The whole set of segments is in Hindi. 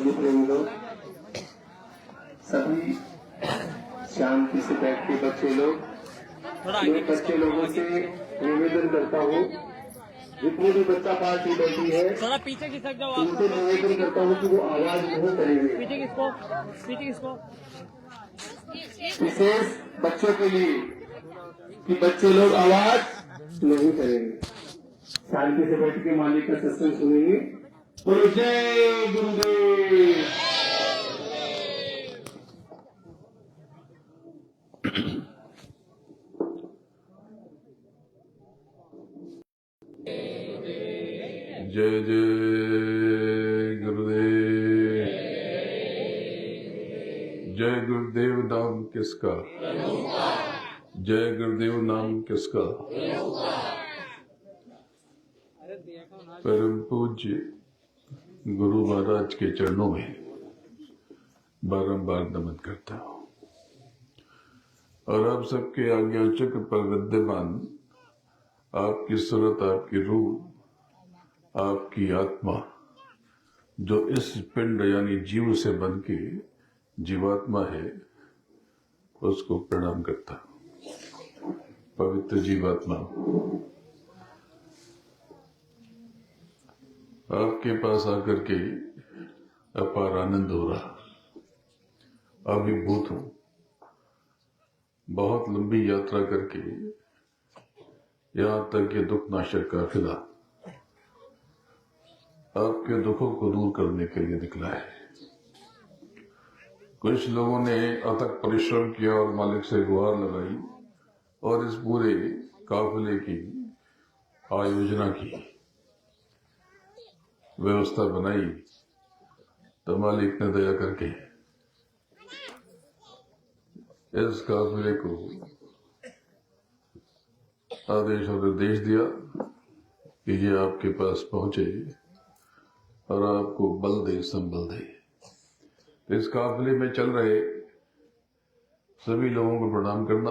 सभी प्रेमी लोग, सभी शांति से बैठ के बच्चे लोग, मैं बच्चे लोगों से निवेदन करता हूँ, जितने भी बच्चा पार्टी बैठी है थोड़ा पीछे खिसक जाओ उनसे निवेदन करता हूँ कि वो आवाज नहीं करेंगे। पीछे किसको विशेष बच्चों के लिए कि बच्चे लोग आवाज नहीं करेंगे, शांति से बैठ के मालिक का सत्संग सुनेंगे। बोलो जय गुरुदेव। जय जय गुरुदेव। जय गुरुदेव नाम किसका? जय गुरुदेव नाम किसका? परम पूज्य गुरु महाराज के चरणों में बारंबार नमन करता हूँ और आप सबके आज्ञा चक्र पर विद्यमान आपकी सूरत, आपकी रूह, आपकी आत्मा जो इस पिंड यानी जीव से बन के जीवात्मा है, उसको प्रणाम करता हूं। पवित्र जीवात्मा, आपके पास आकर के अपार आनंद हो रहा, अभिभूत हूं। बहुत लंबी यात्रा करके यहां तक ये दुख नाशक काफिला आपके दुखों को दूर करने के लिए निकला है। कुछ लोगों ने अथक परिश्रम किया और मालिक से गुहार लगाई और इस पूरे काफिले की आयोजना की, व्यवस्था बनाई, तो मालिक ने दया करके इस काफिले को आदेश और निर्देश दिया कि ये आपके पास पहुंचे और आपको बल दे, संबल दे। इस काफिले में चल रहे सभी लोगों को प्रणाम करना,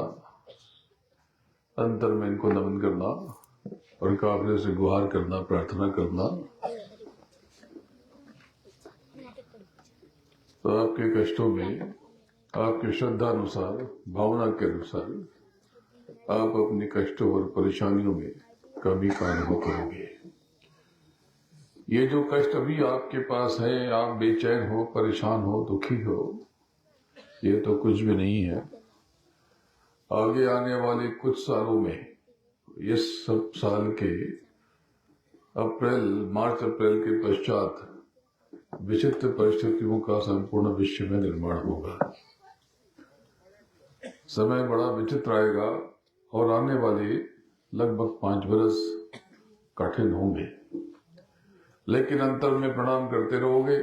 अंतर में इनको नमन करना और काफिले से गुहार करना, प्रार्थना करना, तो आपके कष्टों में आपकी श्रद्धा अनुसार, भावना के अनुसार आप अपने कष्टों और परेशानियों में कमी का अनुभव करोगे। ये जो कष्ट अभी आपके पास है, आप बेचैन हो, परेशान हो, दुखी हो, ये तो कुछ भी नहीं है। आगे आने वाले कुछ सालों में, इस सब साल के मार्च अप्रैल के पश्चात विचित्र परिस्थितियों का संपूर्ण विश्व में निर्माण होगा। समय बड़ा विचित्र आएगा और आने वाले लगभग 5 बरस कठिन होंगे, लेकिन अंतर में प्रणाम करते रहोगे,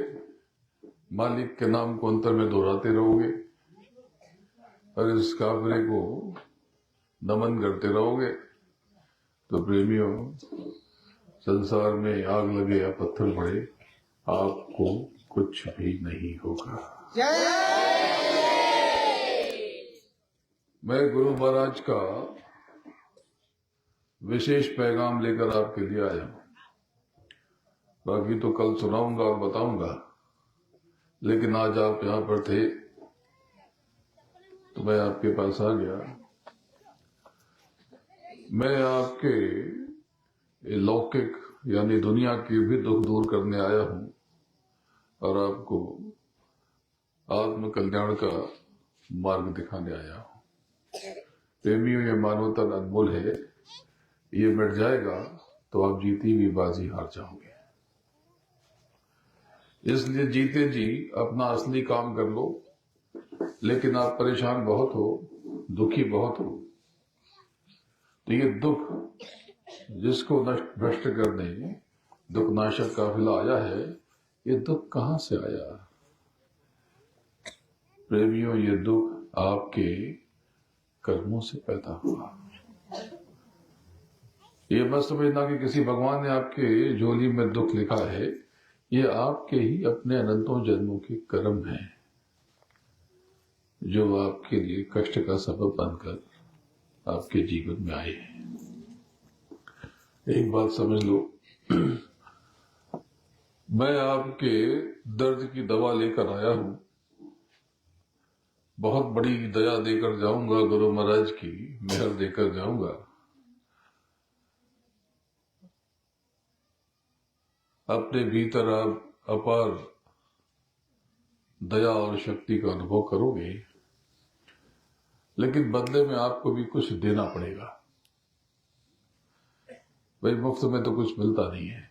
मालिक के नाम को अंतर में दोहराते रहोगे और इस काफिले को नमन करते रहोगे, तो प्रेमियों, संसार में आग लगे या पत्थर पड़े, आपको कुछ भी नहीं होगा। मैं गुरु महाराज का विशेष पैगाम लेकर आपके लिए आया हूं। बाकी तो कल सुनाऊंगा और बताऊंगा, लेकिन आज आप यहां पर थे तो मैं आपके पास आ गया। मैं आपके लौकिक यानी दुनिया की भी दुख दूर करने आया हूं और आपको आत्म कल्याण का मार्ग दिखाने आया हूं। प्रेमियों, ये मानवता अनमोल है, ये मिट जाएगा तो आप जीती हुई बाजी हार जाओगे। इसलिए जीते जी अपना असली काम कर लो, लेकिन आप परेशान बहुत हो, दुखी बहुत हो, तो ये दुख जिसको भ्रष्ट करने दुख नाशक काफिला आया है, ये दुख कहां से आया? प्रेमियों, ये दुख आपके कर्मों से पैदा हुआ। ये मत समझना कि किसी भगवान ने आपके झोली में दुख लिखा है, ये आपके ही अपने अनंतों जन्मों के कर्म हैं जो आपके लिए कष्ट का सबब बनकर आपके जीवन में आए हैं। एक बात समझ लो, मैं आपके दर्द की दवा लेकर आया हूं, बहुत बड़ी दया देकर जाऊंगा, गुरु महाराज की मेहर देकर जाऊंगा। अपने भीतर आप अपार दया और शक्ति का अनुभव करोगे, लेकिन बदले में आपको भी कुछ देना पड़ेगा। भाई मुफ्त में तो कुछ मिलता नहीं है,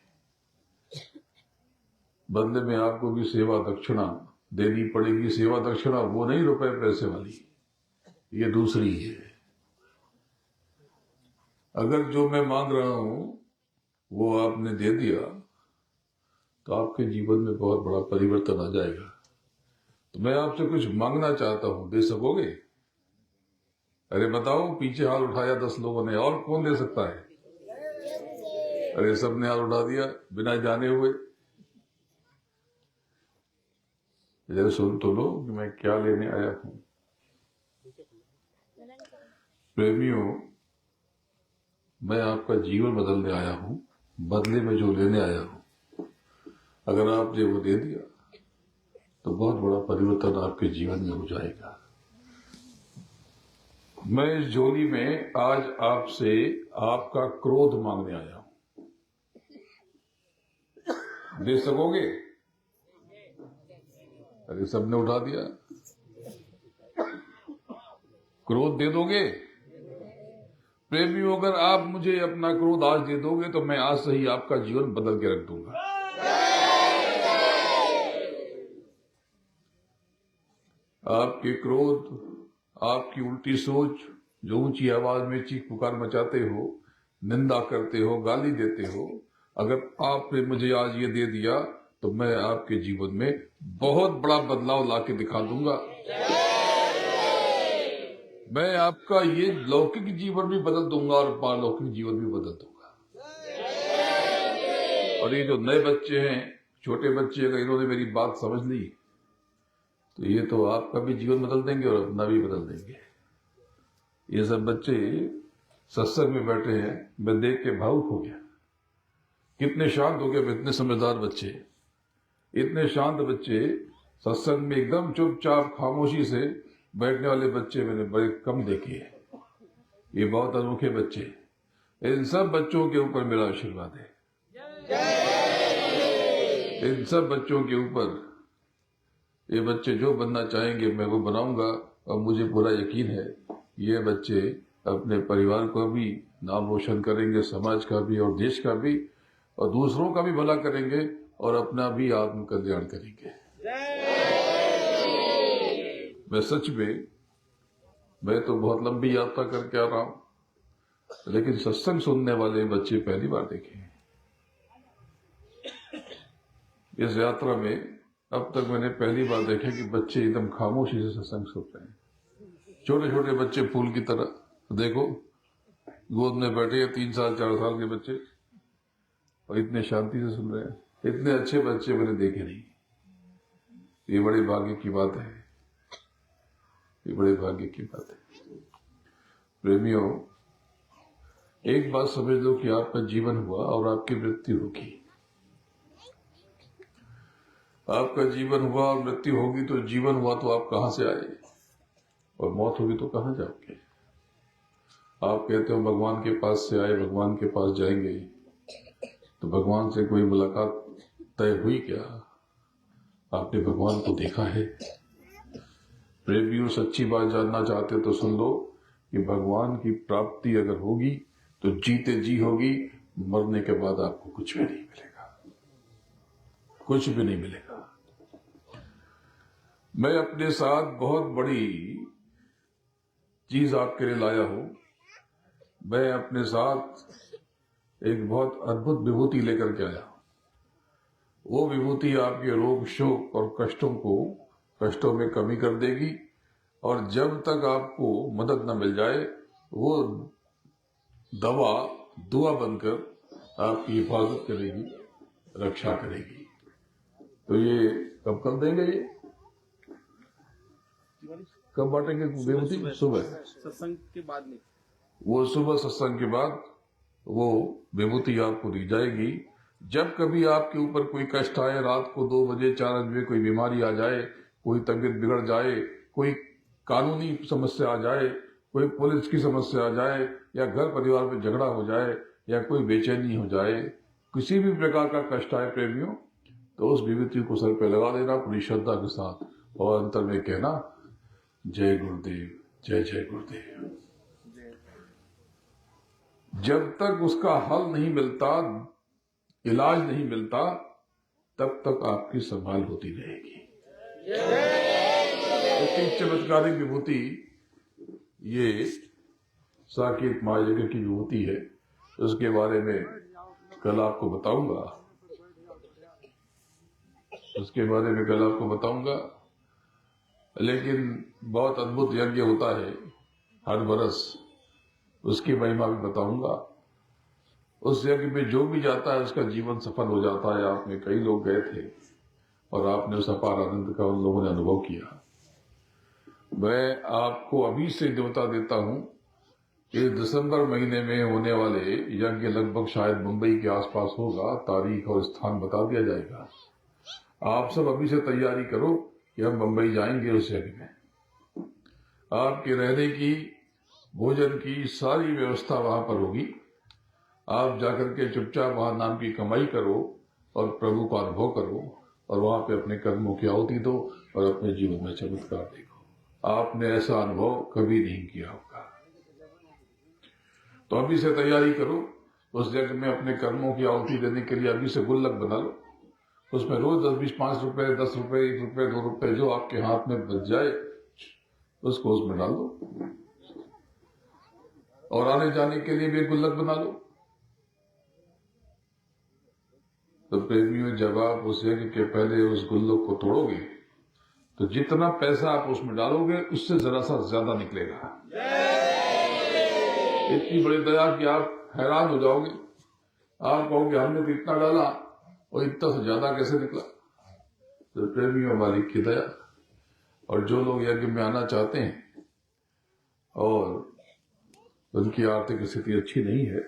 बदले में आपको भी सेवा दक्षिणा देनी पड़ेगी। सेवा दक्षिणा वो नहीं रुपए पैसे वाली, ये दूसरी है। अगर जो मैं मांग रहा हूं वो आपने दे दिया तो आपके जीवन में बहुत बड़ा परिवर्तन आ जाएगा। तो मैं आपसे कुछ मांगना चाहता हूं, दे सकोगे? अरे बताओ, पीछे हाथ उठाया 10 लोगों ने, और कौन दे सकता है? अरे सबने हाथ उठा दिया बिना जाने हुए। जरा सुन तो लो कि मैं क्या लेने आया हूं। प्रेमियों, मैं आपका जीवन बदलने आया हूं, बदले में जो लेने आया हूं, अगर आपने वो दे दिया तो बहुत बड़ा परिवर्तन आपके जीवन में हो जाएगा। मैं इस झोली में आज आपसे आपका क्रोध मांगने आया हूं, दे सकोगे? अरे सबने उठा दिया। क्रोध दे दोगे? प्रेमियों, अगर आप मुझे अपना क्रोध आज दे दोगे तो मैं आज से ही आपका जीवन बदल के रख दूंगा। आपके क्रोध, आपकी उल्टी सोच, जो ऊंची आवाज में चीख पुकार मचाते हो, निंदा करते हो, गाली देते हो, अगर आपने मुझे आज ये दे दिया तो मैं आपके जीवन में बहुत बड़ा बदलाव लाके दिखा दूंगा। मैं आपका ये लौकिक जीवन भी बदल दूंगा और पारलौकिक जीवन भी बदल दूंगा। और ये जो नए बच्चे हैं, छोटे बच्चे, अगर इन्होंने मेरी बात समझ ली तो ये तो आपका भी जीवन बदल देंगे और अपना भी बदल देंगे। ये सब बच्चे सत्संग में बैठे हैं, मैं देख के भावुक हो गया। कितने शांत हो गए, इतने समझदार बच्चे, इतने शांत बच्चे, सत्संग में एकदम चुपचाप खामोशी से बैठने वाले बच्चे मैंने बड़े कम देखे हैं। ये बहुत अनोखे बच्चे, इन सब बच्चों के ऊपर मेरा आशीर्वाद है। इन सब बच्चों के ऊपर, ये बच्चे जो बनना चाहेंगे मैं वो बनाऊंगा। और मुझे पूरा यकीन है ये बच्चे अपने परिवार को भी नाम रोशन करेंगे, समाज का भी और देश का भी, और दूसरों का भी भला करेंगे और अपना भी आत्म कल्याण करेंगे। मैं सच में, मैं तो बहुत लंबी यात्रा करके आ रहा हूं, लेकिन सत्संग सुनने वाले बच्चे पहली बार देखे हैं। इस यात्रा में अब तक मैंने पहली बार देखा कि बच्चे एकदम खामोशी से सत्संग सुन रहे हैं। छोटे छोटे बच्चे फूल की तरह, देखो गोद में बैठे 3 साल 4 साल के बच्चे, और इतने शांति से सुन रहे हैं। इतने अच्छे बच्चे मैंने देखे नहीं। ये बड़े भाग्य की बात है, ये बड़े भाग्य की बात है। प्रेमियों, एक बात समझ लो कि आपका जीवन हुआ और आपकी मृत्यु होगी। आपका जीवन हुआ और मृत्यु होगी, तो जीवन हुआ तो आप कहां से आए, और मौत होगी तो कहां जाओगे? आप कहते हो भगवान के पास से आए, भगवान के पास जाएंगे, तो भगवान से कोई मुलाकात तय हुई क्या? आपने भगवान को देखा है? प्रेमियों, सच्ची बात जानना चाहते हो तो सुन लो कि भगवान की प्राप्ति अगर होगी तो जीते जी होगी, मरने के बाद आपको कुछ भी नहीं मिलेगा, कुछ भी नहीं मिलेगा। मैं अपने साथ बहुत बड़ी चीज आपके लिए लाया हूं। मैं अपने साथ एक बहुत अद्भुत विभूति लेकर के आया। वो विभूति आपके रोग, शोक और कष्टों में कमी कर देगी, और जब तक आपको मदद न मिल जाए वो दवा दुआ बनकर आपकी हिफाजत करेगी, रक्षा करेगी। तो ये कब कर देंगे? ये कब बांटेंगे विभूति? सुबह सत्संग के बाद नहीं, वो सुबह सत्संग के बाद वो विभूति आपको दी जाएगी। जब कभी आपके ऊपर कोई कष्ट आए, रात को 2 बजे 4 बजे कोई बीमारी आ जाए, कोई तबीयत बिगड़ जाए, कोई कानूनी समस्या आ जाए, कोई पुलिस की समस्या आ जाए, या घर परिवार में झगड़ा हो जाए, या कोई बेचैनी हो जाए, किसी भी प्रकार का कष्ट आए प्रेमियों, तो उस विभूति को सर पे लगा देना पूरी श्रद्धा के साथ और अंतर में कहना जय गुरुदेव, जय जय गुरुदेव। जब तक उसका हल नहीं मिलता, इलाज नहीं मिलता, तब तक आपकी संभाल होती रहेगी। इतनी चमत्कारिक विभूति ये साकेत महायज्ञ की विभूति है। उसके बारे में कल आपको बताऊंगा, लेकिन बहुत अद्भुत यज्ञ होता है हर बरस, उसकी महिमा भी बताऊंगा। उस यज्ञ में जो भी जाता है उसका जीवन सफल हो जाता है। आप में कई लोग गए थे और आपने उस अपार आनंद का उन लोगों ने अनुभव किया। मैं आपको अभी से न्योता देता हूं कि दिसंबर महीने में होने वाले यज्ञ लगभग शायद मुंबई के आसपास होगा। तारीख और स्थान बता दिया जाएगा। आप सब अभी से तैयारी करो कि हम मुंबई जाएंगे उस यज्ञ में। आपके रहने की, भोजन की सारी व्यवस्था वहां पर होगी। आप जाकर के चुपचाप वहां नाम की कमाई करो और प्रभु का अनुभव करो और वहां पे अपने कर्मों की आहुति दो और अपने जीवन में चमत्कार देखो। आपने ऐसा अनुभव कभी नहीं किया होगा। तो अभी से तैयारी करो। उस जगह में अपने कर्मों की आहुति देने के लिए अभी से गुल्लक बना लो। उसमें रोज 10, 20, 5 रुपए, 10 रुपए, 1 रुपए, 2 रुपए जो आपके हाथ में बच जाए उसको उसमें डाल दो और आने जाने के लिए भी गुल्लक बना लो। तो प्रेमियों, जब आप उस यज्ञ के पहले उस गुल्लक को तोड़ोगे तो जितना पैसा आप उसमें डालोगे उससे जरा सा ज्यादा निकलेगा। इतनी बड़ी दया कि आप हैरान हो जाओगे। आप कहोगे हमने तो इतना डाला और इतना से ज्यादा कैसे निकला। तो प्रेमियों, मालिक की दया। और जो लोग यज्ञ में आना चाहते हैं और उनकी आर्थिक स्थिति अच्छी नहीं है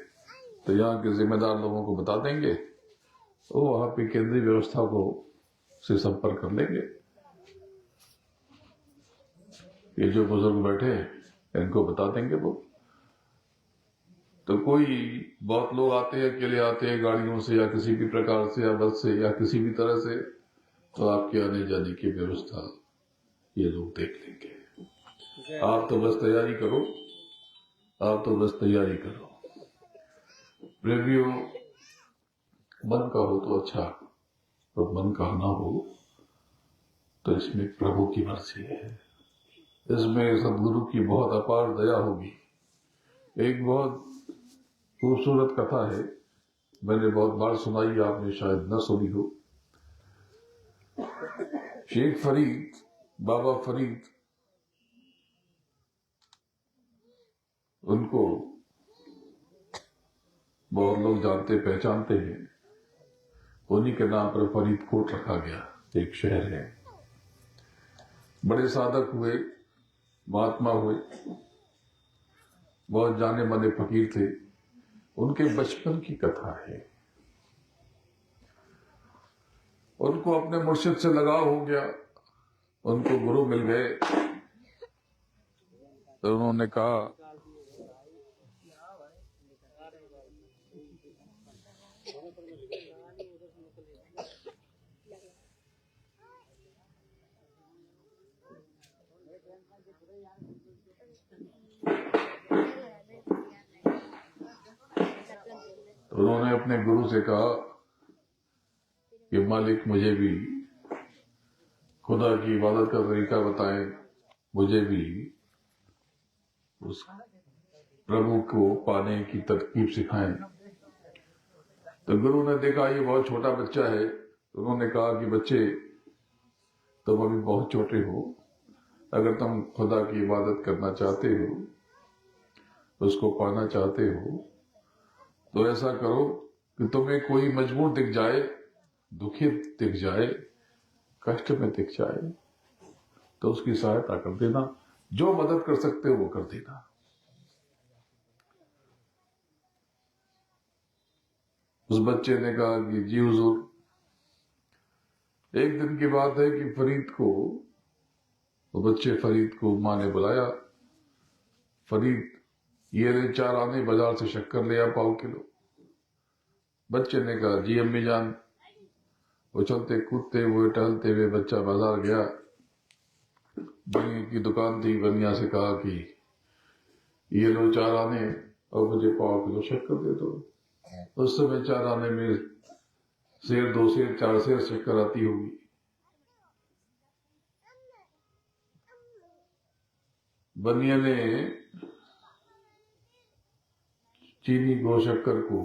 तो यहाँ के जिम्मेदार लोगों को बता देंगे, वो वहां पे केंद्रीय व्यवस्था को से संपर्क कर लेंगे। ये जो बुजुर्ग बैठे हैं इनको बता देंगे वो। तो कोई बहुत लोग आते हैं, अकेले आते हैं गाड़ियों से या किसी भी प्रकार से या बस से या किसी भी तरह से, तो आपके आने जाने की व्यवस्था ये लोग देख लेंगे। आप तो बस तैयारी करो। प्रेमियों, मन का हो तो अच्छा, और मन का ना हो तो इसमें प्रभु की मर्जी है। इसमें सदगुरु की बहुत अपार दया होगी। एक बहुत खूबसूरत कथा है, मैंने बहुत बार सुनाई, आपने शायद न सुनी हो। शेख फरीद, बाबा फरीद, उनको बहुत लोग जानते पहचानते हैं। उन्हीं के नाम पर फरीदकोट रखा गया, एक शहर है। बड़े साधक हुए, महात्मा हुए, बहुत जाने माने फकीर थे। उनके बचपन की कथा है। उनको अपने मुर्शिद से लगाव हो गया, उनको गुरु मिल गए। तो उन्होंने कहा उन्होंने अपने गुरु से कहा कि मालिक, मुझे भी खुदा की इबादत का तरीका बताएं, मुझे भी उस प्रभु को पाने की तरकीब सिखाएं। तो गुरु ने देखा ये बहुत छोटा बच्चा है, तो उन्होंने कहा कि बच्चे, तुम अभी बहुत छोटे हो, अगर तुम खुदा की इबादत करना चाहते हो, उसको पाना चाहते हो, तो ऐसा करो कि तुम्हें कोई मजबूर दिख जाए, दुखी दिख जाए, कष्ट में दिख जाए, तो उसकी सहायता कर देना। जो मदद कर सकते हो वो कर देना। उस बच्चे ने कहा कि जी हुजूर। एक दिन की बात है कि बच्चे फरीद को माँ ने बुलाया। फरीद, ये ले 4 आने, बाजार से शक्कर ले आ पाव किलो। बच्चे ने कहा जी अम्मी जान। वो चलते कूदते हुए टहलते हुए बच्चा बाजार गया। बनिया की दुकान थी, बनिया से कहा कि ये लो 4 आने और मुझे पाव किलो शक्कर दे दो। उस समय 4 आने में सेर, 2 सेर, 4 सेर शक्कर आती होगी। बनिया ने चीनी को, शक्कर को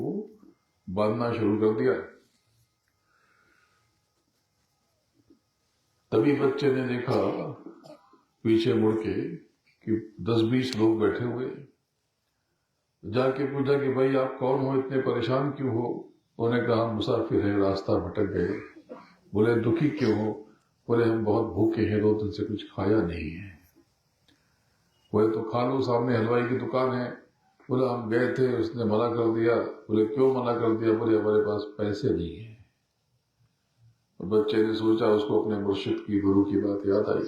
बांधना शुरू कर दिया। तभी बच्चे ने देखा पीछे मुड़ के कि 10-20 लोग बैठे हुए। जाके पूछा कि भाई आप कौन हो, इतने परेशान क्यों हो? उन्होंने कहा मुसाफिर है, रास्ता भटक गए। बोले दुखी क्यों हो? बोले हम बहुत भूखे हैं, 2 दिन से कुछ खाया नहीं है। बोले तो खा लो, सामने हलवाई की दुकान है। बोले हम गए थे, उसने मना कर दिया। बोले क्यों मना कर दिया? बोले हमारे पास पैसे नहीं है। और बच्चे ने सोचा, उसको अपने मुर्शिद की, गुरु की बात याद आई।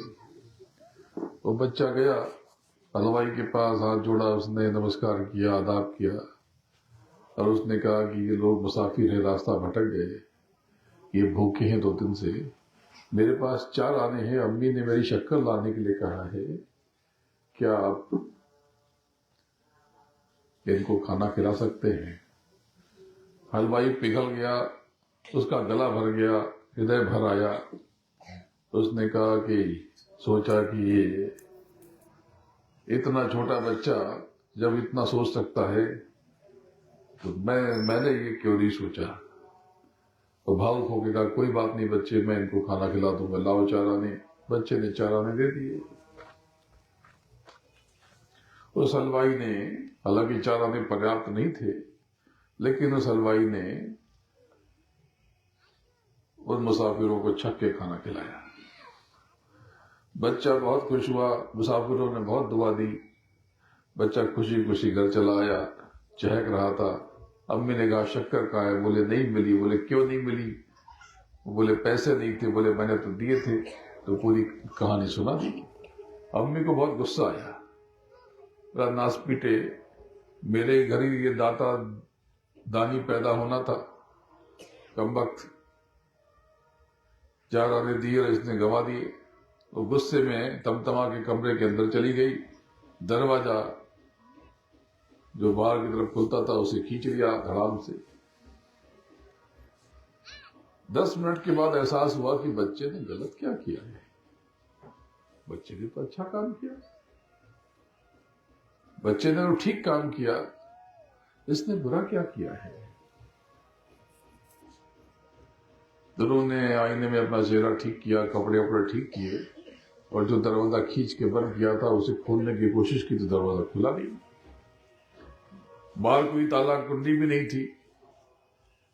वो बच्चा गया हलवाई के पास, हाथ जोड़ा, उसने नमस्कार किया, आदाब किया और उसने कहा कि ये लोग मुसाफिर हैं, रास्ता भटक गए, ये भूखे हैं 2 दिन से, मेरे पास 4 आने हैं, अम्मी ने मेरी शक्कर लाने के लिए कहा है, क्या आप इनको खाना खिला सकते हैं? हलवाई पिघल गया, उसका गला भर गया, हृदय भर आया। उसने कहा कि सोचा कि ये इतना छोटा बच्चा जब इतना सोच सकता है तो मैंने ये क्यों नहीं सोचा। तो भावुक होकर कहा कोई बात नहीं बच्चे, मैं इनको खाना खिला दूंगा, लाओ 4 आने। बच्चे ने 4 आने दे दिए। उस हलवाई ने, हालांकि 4 आने पर्याप्त नहीं थे, लेकिन उस हलवाई ने उन मुसाफिरों को छक के खाना खिलाया। बच्चा बहुत खुश हुआ, मुसाफिरों ने बहुत दुआ दी। बच्चा खुशी खुशी घर चला आया, चहक रहा था। अम्मी ने कहा शक्कर कहाँ है? बोले नहीं मिली। बोले क्यों नहीं मिली? बोले पैसे नहीं थे। बोले मैंने तो दिए थे। तो पूरी कहानी सुना दी। अम्मी को बहुत गुस्सा आया, बोला नास पीटे, मेरे घर ही ये दाता दानी पैदा होना था, कमबख्त 4 आने दिए और इसने गंवा दिए। वो गुस्से में तमतमा के कमरे के अंदर चली गई। दरवाजा जो बाहर की तरफ खुलता था उसे खींच लिया धड़ाम से। 10 मिनट के बाद एहसास हुआ कि बच्चे ने गलत क्या किया है। बच्चे ने तो अच्छा काम किया, बच्चे ने तो ठीक काम किया, इसने बुरा क्या किया है? दोनों ने आईने में अपना चेहरा ठीक किया, कपड़े वपड़े ठीक किए और जो दरवाजा खींच के बंद किया था उसे खोलने की कोशिश की तो दरवाजा खुला नहीं। बाहर कोई ताला कुंडी भी नहीं थी।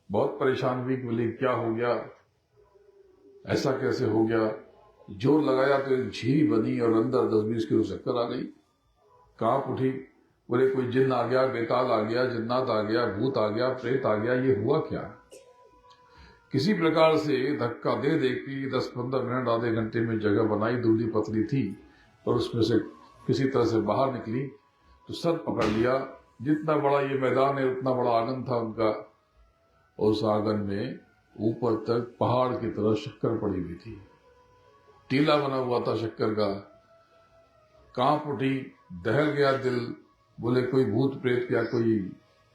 बहुत परेशान हुई कि बोले क्या हो गया, ऐसा कैसे हो गया। जोर लगाया तो एक झील बनी और अंदर 10-20 किलो शक्कर आ गई। कांप उठी। बोले कोई जिन्न आ गया, बेताल आ गया, जिन्नात आ गया, भूत आ गया, प्रेत आ गया, ये हुआ क्या? किसी प्रकार से धक्का दे दे के 10-15 मिनट, आधे घंटे में जगह बनाई। दूधी पतली थी और उसमें से किसी तरह से बाहर निकली तो सर पकड़ लिया। जितना बड़ा ये मैदान है उतना बड़ा आंगन था उनका। उस आंगन में ऊपर तक पहाड़ की तरह शक्कर पड़ी हुई थी, टीला बना हुआ था शक्कर का। कांप उठी, दहल गया दिल। बोले कोई भूत प्रेत या कोई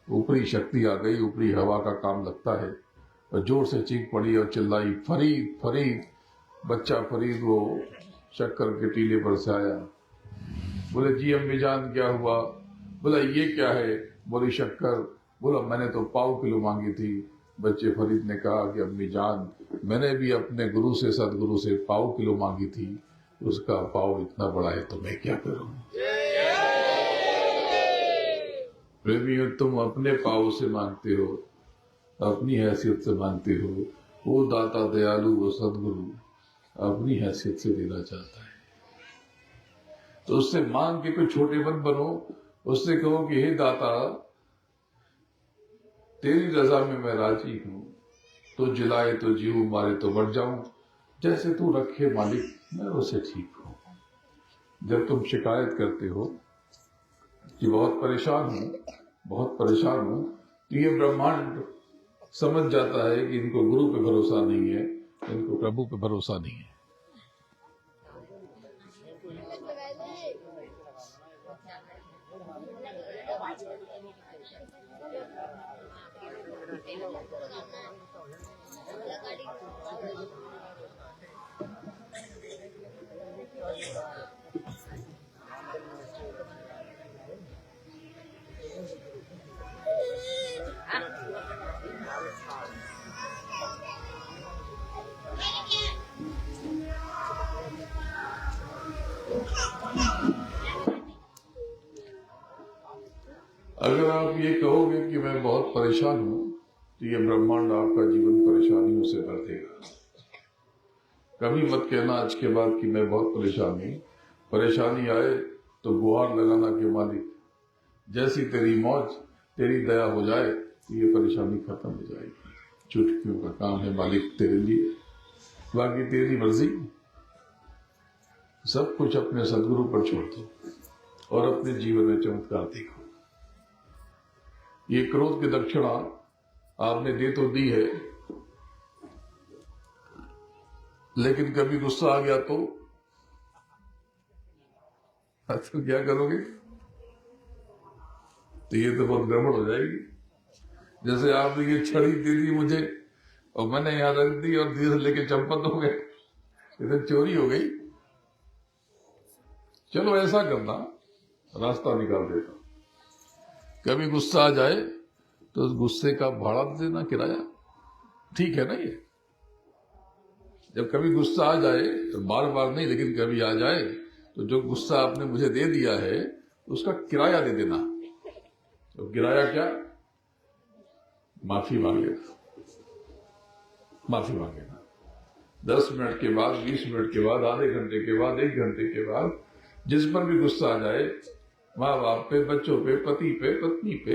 ऊपरी शक्ति आ गई, ऊपरी हवा का काम लगता है। और जोर से चीख पड़ी और चिल्लाई फरीद फरीद। बच्चा फरीद वो शक्कर के टीले पर से आया। बोले जी अम्मी जान क्या हुआ? बोला ये क्या है? बोली शक्कर। बोला मैंने तो पाव किलो मांगी थी। बच्चे फरीद ने कहा कि अम्मी जान, मैंने भी अपने गुरु से, सदगुरु से पाव किलो मांगी थी, उसका पाव इतना बड़ा है तो मैं क्या करूं। प्रेमियों, तुम अपने पाव से मांगते हो, अपनी हैसियत से मांगते हो। वो दाता दयालु, वो सदगुरु अपनी हैसियत से देना चाहता है। तो उससे मांग के कोई छोटे मत बनो। उससे कहो कि हे दाता, तेरी रजा में मैं राजी हूं, तो जिलाए तो जीऊं, मारे तो मर जाऊं, जैसे तू रखे मालिक मैं उसे ठीक हूं। जब तुम शिकायत करते हो कि बहुत परेशान हूं, तो ये ब्रह्मांड समझ जाता है कि इनको गुरु पे भरोसा नहीं है, इनको प्रभु पे भरोसा नहीं है। अगर आप ये कहोगे कि मैं बहुत परेशान हूं, तो ये ब्रह्मांड आपका जीवन परेशानियों से भर देगा। कभी मत कहना आज के बाद कि मैं बहुत परेशान हूं। परेशानी आए तो गुहार लगाना कि मालिक जैसी तेरी मौज, तेरी दया हो जाए तो ये परेशानी खत्म हो जाएगी। चुटकियों का काम है मालिक तेरे लिए, बाकी तेरी मर्जी। सब कुछ अपने सदगुरु पर छोड़ दो और अपने जीवन में चमत्कार देखो। ये क्रोध की दक्षिणा आपने दे तो दी है, लेकिन कभी गुस्सा आ गया तो क्या करोगे? तो ये तो बहुत गड़बड़ हो जाएगी। जैसे आपने ये छड़ी दे दी मुझे और मैंने यहां रख दी और धीरे लेके चंपत हो गए, इधर चोरी हो गई। चलो ऐसा करना, रास्ता निकाल देता। कभी गुस्सा आ जाए तो उस गुस्से का भाड़ा देना, किराया, ठीक है ना? ये जब कभी गुस्सा आ जाए तो बार बार नहीं, लेकिन कभी आ जाए तो जो गुस्सा आपने मुझे दे दिया है उसका किराया दे देना। तो किराया क्या? माफी मांग लेना। 10 मिनट के बाद, 20 मिनट के बाद, आधे घंटे के बाद, 1 घंटे के बाद, जिस पर भी गुस्सा आ जाए, माँ बाप पे, बच्चों पे, पति पे, पत्नी पे,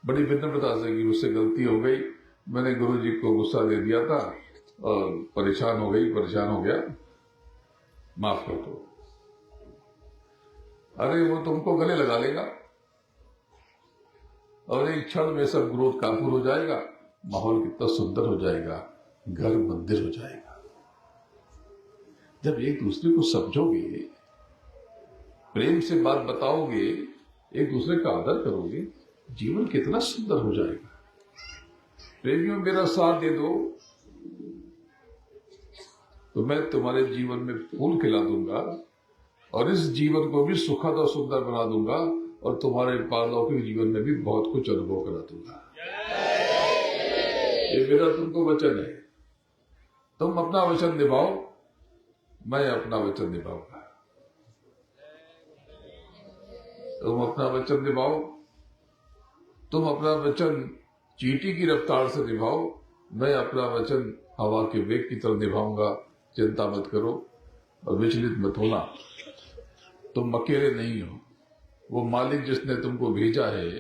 बड़ी विनम्रता से कि मुझसे गलती हो गई, मैंने गुरु जी को गुस्सा दे दिया था और परेशान हो गया, माफ कर दो। अरे वो तुमको गले लगा लेगा और एक क्षण में सब क्रोध काबू हो जाएगा, माहौल कितना सुंदर हो जाएगा, घर मंदिर हो जाएगा। जब एक दूसरे को समझोगे, प्रेम से बात बताओगे, एक दूसरे का आदर करोगे, जीवन कितना सुंदर हो जाएगा। प्रेमियों मेरा साथ दे दो तो मैं तुम्हारे जीवन में फूल खिला दूंगा और इस जीवन को भी सुखद और सुंदर बना दूंगा और तुम्हारे पारलौकिक जीवन में भी बहुत कुछ अनुभव करा दूंगा। ये मेरा तुमको वचन है। तुम अपना वचन निभाओ, मैं अपना वचन निभाऊंगा। तुम अपना वचन निभाओ, तुम अपना वचन चींटी की रफ्तार से निभाओ, मैं अपना वचन हवा के वेग की तरह निभाऊंगा। चिंता मत करो और विचलित मत होना। तुम अकेले नहीं हो। वो मालिक जिसने तुमको भेजा है,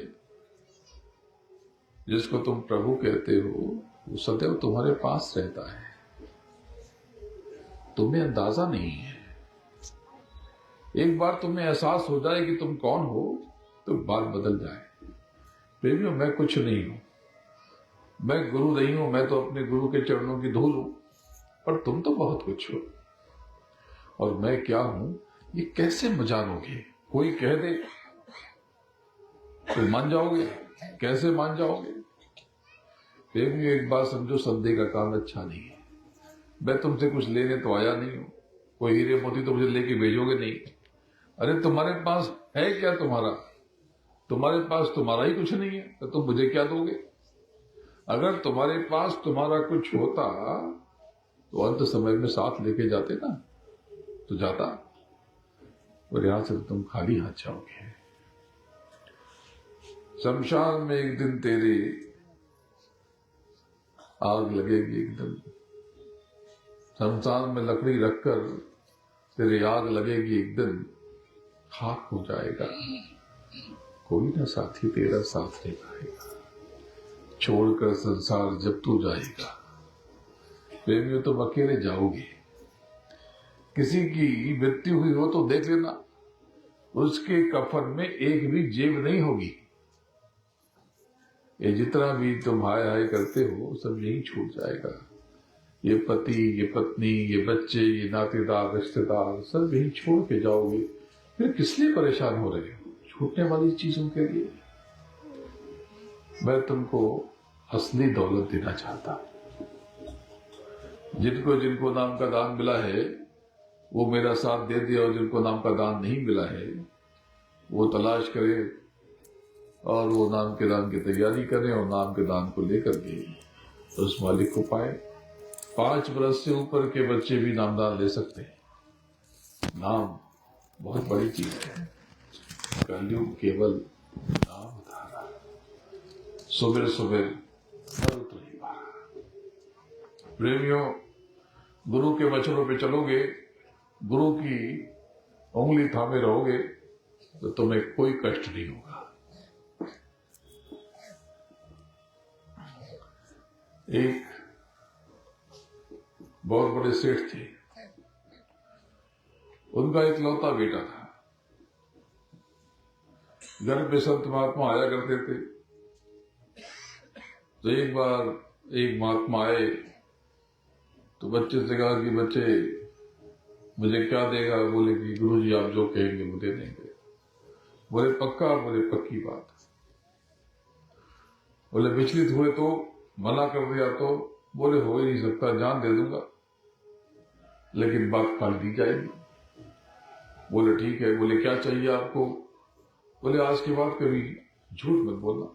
जिसको तुम प्रभु कहते हो, वो सदैव तुम्हारे पास रहता है। तुम्हें अंदाजा नहीं है। एक बार तुम्हें एहसास हो जाए कि तुम कौन हो तो बात बदल जाए। प्रेमियों, मैं कुछ नहीं हूं, मैं गुरु नहीं हूं, मैं तो अपने गुरु के चरणों की धूल हूं, पर तुम तो बहुत कुछ हो। और मैं क्या हूं ये कैसे जानोगे? कोई कह दे तो मान जाओगे? कैसे मान जाओगे? प्रेमियों, एक बात समझो, संदेह का काम अच्छा नहीं है। मैं तुमसे कुछ लेने तो आया नहीं हूं। कोई हीरे मोती तो मुझे लेके भेजोगे नहीं। अरे तुम्हारे पास है क्या? तुम्हारे पास तुम्हारा ही कुछ नहीं है तो तुम मुझे क्या दोगे? अगर तुम्हारे पास तुम्हारा कुछ होता तो अंत समय में साथ लेके जाते ना, तो जाता। और यहां से तुम खाली हाथ जाओगे। शमशान में एक दिन तेरे आग लगेगी। एकदम शमशान में लकड़ी रखकर तेरे आग लगेगी, एक दिन खाक हो जाएगा। कोई ना साथी तेरा साथ ले पाएगा। छोड़कर संसार जब तू जाएगा, प्रेमियों तुम अकेले जाओगे। किसी की मृत्यु हुई हो तो देख लेना, उसके कफन में एक भी जेब नहीं होगी। ये जितना भी तुम हाय हाय करते हो सब यही छूट जाएगा। ये पति, ये पत्नी, ये बच्चे, ये नातेदार, रिश्तेदार सब यही छोड़ के जाओगे। फिर किस लिए परेशान हो रहे हो छूटने वाली चीजों के लिए? मैं तुमको असली दौलत देना चाहता हूं। जिनको जिनको नाम का दान मिला है वो मेरा साथ दे दे, और जिनको नाम का दान नहीं मिला है वो तलाश करे और वो नाम के दान की तैयारी करें और नाम के दान को लेकर के उस मालिक को पाए। 5 बरस से ऊपर के बच्चे भी नामदान ले सकते हैं। नाम बहुत बड़ी चीज है। कलयुग केवल नाम धारा, सुबह सुबह मरुत नहीं पारा। प्रेमियों, गुरु के वचनों पे चलोगे, गुरु की उंगली थामे रहोगे तो तुम्हें कोई कष्ट नहीं होगा। एक बहुत बड़े सेठ थे, उनका एक लौता बेटा था। घर पे संत महात्मा आया करते थे। तो एक बार एक महात्मा आए तो बच्चे से कहा कि बच्चे मुझे क्या देगा? बोले कि गुरुजी आप जो कहेंगे वो दे देंगे। बोले पक्का? बोले पक्की बात। बोले विचलित हुए तो? मना कर दिया तो? बोले हो ही नहीं सकता, जान दे दूंगा लेकिन बात फाड़ दी जाएगी। बोले ठीक है। बोले क्या चाहिए आपको? बोले आज के बाद कभी झूठ मत बोलना।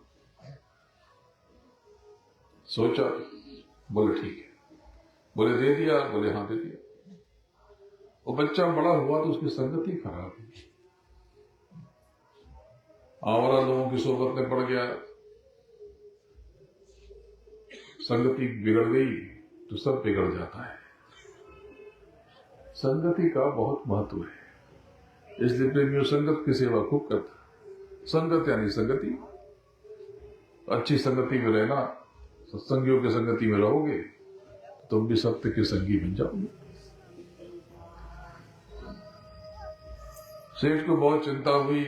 सोचा, बोले ठीक है। बोले दे दिया? बोले हाँ दे दिया। वो बच्चा बड़ा हुआ तो उसकी संगति खराब हुई, आवारा लोगों की सोबत में पड़ गया, संगति बिगड़ गई तो सब बिगड़ जाता है। संगति का बहुत महत्व है, इसलिए प्रेमियों संगत की सेवा खूब करता। संगत यानी संगति, अच्छी संगति में रहना। सत्संगियों की संगति में रहोगे तुम भी सत्य के संगी बन जाओगे। सेठ को बहुत चिंता हुई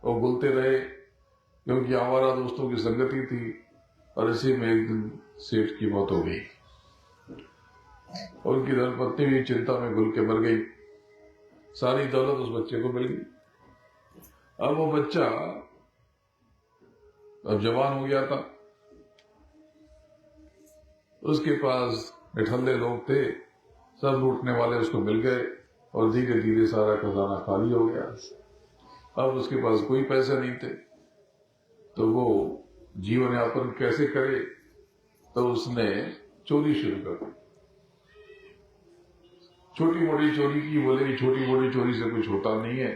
और बोलते रहे क्योंकि आवारा दोस्तों की संगति थी। और इसी में एक दिन सेठ की मौत हो गई और उनकी धर्मपत्नी भी चिंता में घुल के मर गई। सारी दौलत उस बच्चे को मिल गई। अब वो बच्चा अब जवान हो गया था, उसके पास निठल्ले लोग थे, सब लूटने वाले उसको मिल गए और धीरे धीरे सारा खजाना खाली हो गया। अब उसके पास कोई पैसे नहीं थे तो वो जीवन यापन कैसे करे? तो उसने चोरी शुरू कर दी। छोटी मोटी चोरी की। बोले कि छोटी मोटी चोरी से कुछ होता नहीं है,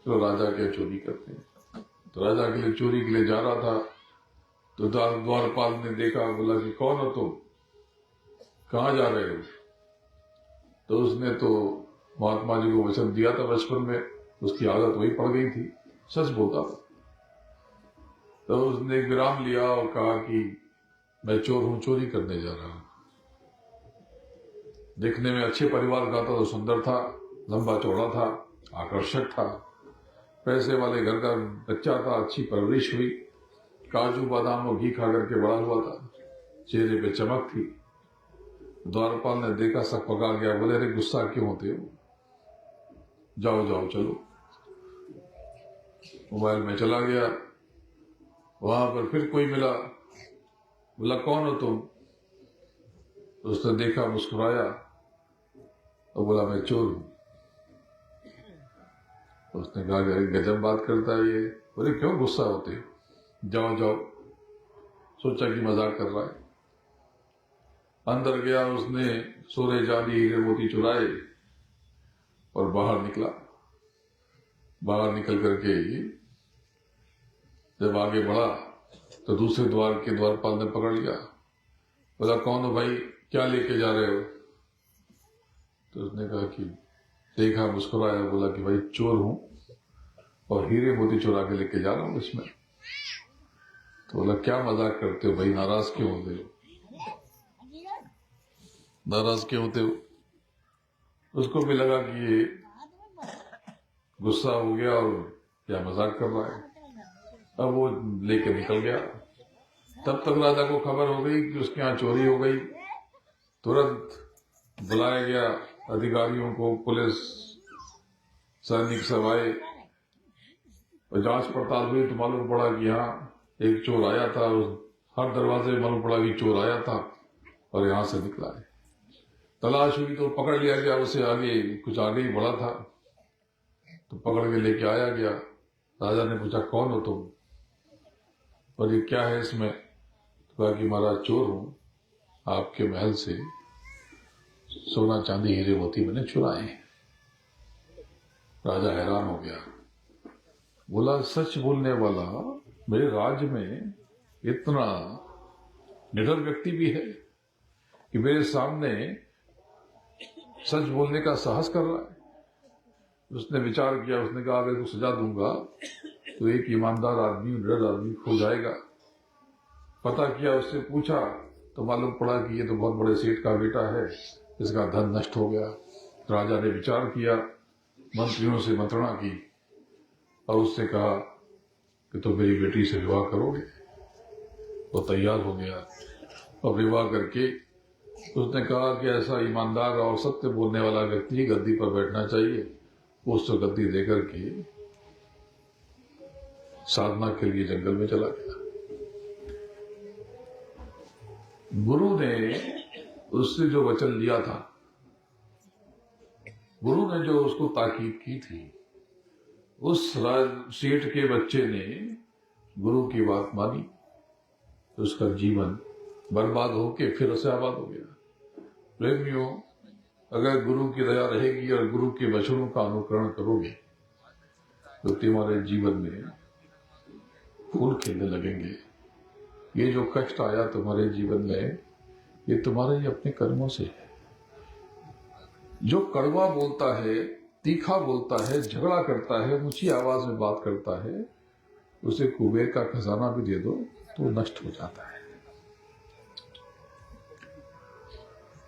तो राजा क्या चोरी करते हैं। तो राजा के लिए चोरी के लिए जा रहा था तो द्वारपाल ने देखा, बोला कि कौन हो तुम, कहां जा रहे हो? तो उसने तो महात्मा जी को वचन दिया था बचपन में, उसकी आदत वही पड़ गई थी, सच बोलता था। तो उसने एक विराम लिया और कहा कि मैं चोर हूं, चोरी करने जा रहा हूं। देखने में अच्छे परिवार का था, तो सुंदर था, लंबा चौड़ा था, आकर्षक था, पैसे वाले घर का बच्चा था, अच्छी परवरिश हुई, काजू बादाम और घी खा करके बड़ा हुआ था, चेहरे पे चमक थी। द्वारपाल ने देखा, सब पका गया। बोले अरे गुस्सा क्यों होते हो, जाओ जाओ चलो। मोबाइल में चला गया, वहां पर फिर कोई मिला, बोला कौन हो तुम? तो उसने देखा, मुस्कुराया और बोला मैं चोर हूं। तो उसने कहा गजब बात करता है ये। बोले क्यों गुस्सा होते हो, जाओ जाओ। सोचा कि मजाक कर रहा है। अंदर गया, उसने सोने चांदी हीरे मोती चुराए और बाहर निकला। बाहर निकल करके जब आगे बढ़ा तो दूसरे द्वार के द्वारपाल ने पकड़ लिया। बोला कौन हो भाई, क्या लेके जा रहे हो? तो उसने कहा कि देखा, मुस्कुराया, बोला कि भाई चोर हूं और हीरे मोती चुरा के लेके जा रहा हूं इसमें। तो बोला क्या मजाक करते हो भाई, नाराज क्यों होते हो, नाराज क्यों होते हो। उसको भी लगा कि ये गुस्सा हो गया और क्या मजाक कर रहा है। अब वो लेके निकल गया। तब तक राजा को खबर हो गई कि उसके यहाँ चोरी हो गई। तुरंत बुलाया गया अधिकारियों को, पुलिस सैनिक सब आए और जांच पड़ताल हुई तो मालूम पड़ा कि यहाँ एक चोर आया था। हर दरवाजे में मालूम पड़ा कि चोर आया था और यहाँ से निकला है। तलाश हुई तो पकड़ लिया गया। उसे आगे कुछ आगे ही बढ़ा था तो पकड़ के लेके आया गया। राजा ने पूछा कौन हो तुम और ये क्या है इसमें। तो कहा कि महाराज चोर हूं, आपके महल से सोना चांदी हीरे मोती मैंने चुराए। राजा हैरान हो गया। बोला सच बोलने वाला मेरे राज्य में इतना निडर व्यक्ति भी है कि मेरे सामने सच बोलने का साहस कर रहा है। उसने विचार किया, उसने कहा अगर इसको सजा दूंगा तो एक ईमानदार आदमी, निडर आदमी खो जाएगा। पता किया, उससे पूछा तो मालूम पड़ा कि ये तो बहुत बड़े सेठ का बेटा है, इसका धन नष्ट हो गया। राजा ने विचार किया, मंत्रियों से मंत्रणा की और उससे कहा कि तो मेरी बेटी से विवाह करोगे। वो तैयार हो गया और विवाह करके उसने कहा कि ऐसा ईमानदार और सत्य बोलने वाला व्यक्ति गद्दी पर बैठना चाहिए। उसको गद्दी देकर के साधना के लिए जंगल में चला गया। गुरु ने उससे जो वचन लिया था, गुरु ने जो उसको ताकीद की थी, उस सेठ के बच्चे ने गुरु की बात मानी तो उसका जीवन बर्बाद होके फिर उसे आबाद हो गया। प्रेमियों, अगर गुरु की दया रहेगी और गुरु के वचनों का अनुकरण करोगे तो तुम्हारे जीवन में फूल खिलने लगेंगे। ये जो कष्ट आया तुम्हारे जीवन में, ये तुम्हारे ही अपने कर्मों से है। जो कड़वा बोलता है, तीखा बोलता है, झगड़ा करता है, ऊंची आवाज में बात करता है, उसे कुबेर का खजाना भी दे दो तो नष्ट हो जाता है।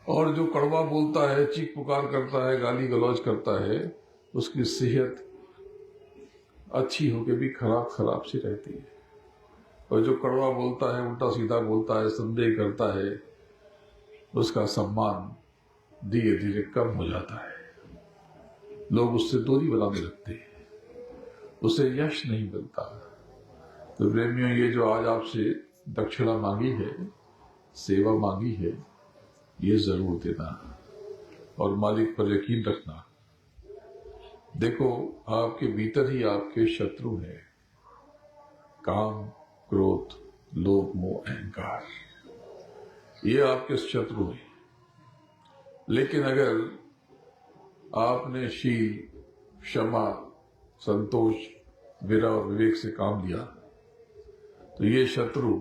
और जो कड़वा बोलता है, चीख पुकार करता है, गाली गलौज करता है, उसकी सेहत अच्छी होकर भी खराब खराब सी रहती है। और जो कड़वा बोलता है, उल्टा सीधा बोलता है, संदेह करता है, उसका सम्मान धीरे धीरे कम हो जाता है। लोग उससे दूरी बनाने लगते हैं, उसे यश नहीं मिलता। तो प्रेमियों, ये जो आज आपसे दक्षिणा मांगी है, सेवा मांगी है, ये जरूर देना और मालिक पर यकीन रखना। देखो, आपके भीतर ही आपके शत्रु हैं, काम, क्रोध, लोभ, मोह, अहंकार, ये आपके शत्रु हैं। लेकिन अगर आपने शील, क्षमा, संतोष, विरह और विवेक से काम लिया तो ये शत्रु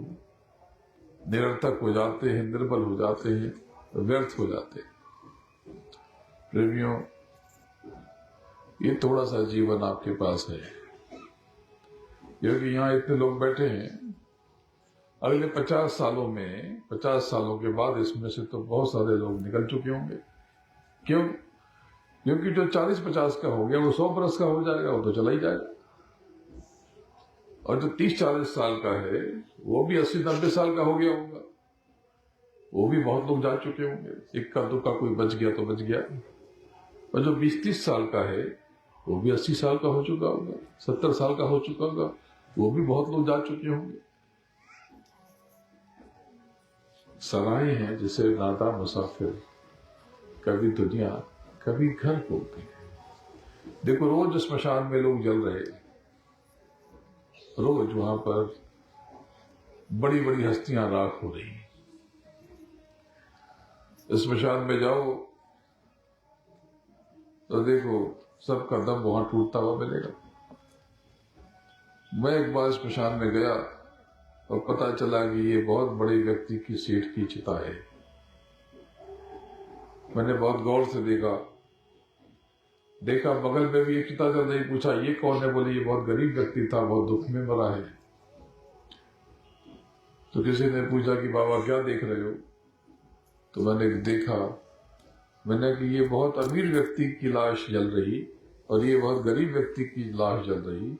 निरर्थक हो जाते हैं, निर्बल हो जाते हैं, व्यर्थ हो जाते हैं। प्रेमियों, ये थोड़ा सा जीवन आपके पास है, क्योंकि यहां इतने लोग बैठे हैं। अगले 50 सालों में, 50 सालों के बाद इसमें से तो बहुत सारे लोग निकल चुके होंगे। क्यों? क्योंकि जो 40-50 का हो गया वो 100 बरस का हो जाएगा, वो तो चला ही जाएगा। और जो 30-40 साल का है वो भी 80-90 साल का हो गया होगा, वो भी बहुत लोग जा चुके होंगे। इक्का दुक्का कोई बच गया तो बच गया। और जो 20-30 साल का है वो भी 80 साल का हो चुका होगा, 70 साल का हो चुका होगा, वो भी बहुत लोग जा चुके होंगे। सराय हैं जिसे नादा मुसाफिर, कभी दुनिया कभी घर बोलते हैं। देखो, रोज स्मशान में लोग जल रहे, रोज वहां पर बड़ी बड़ी हस्तियां राख हो रही। स्मशान में जाओ तो देखो सबका दम वहां टूटता हुआ मिलेगा। मैं एक बार स्मशान में गया और पता चला कि ये बहुत बड़े व्यक्ति की सेठ की चिता है। मैंने बहुत गौर से देखा बगल में भी एक चिता चल रही। पूछा ये कौन है? बोले ये बहुत गरीब व्यक्ति था, बहुत दुख में मरा है। तो किसी ने पूछा कि बाबा क्या देख रहे हो? तो मैंने देखा, मैंने कि ये बहुत अमीर व्यक्ति की लाश जल रही और ये बहुत गरीब व्यक्ति की लाश जल रही।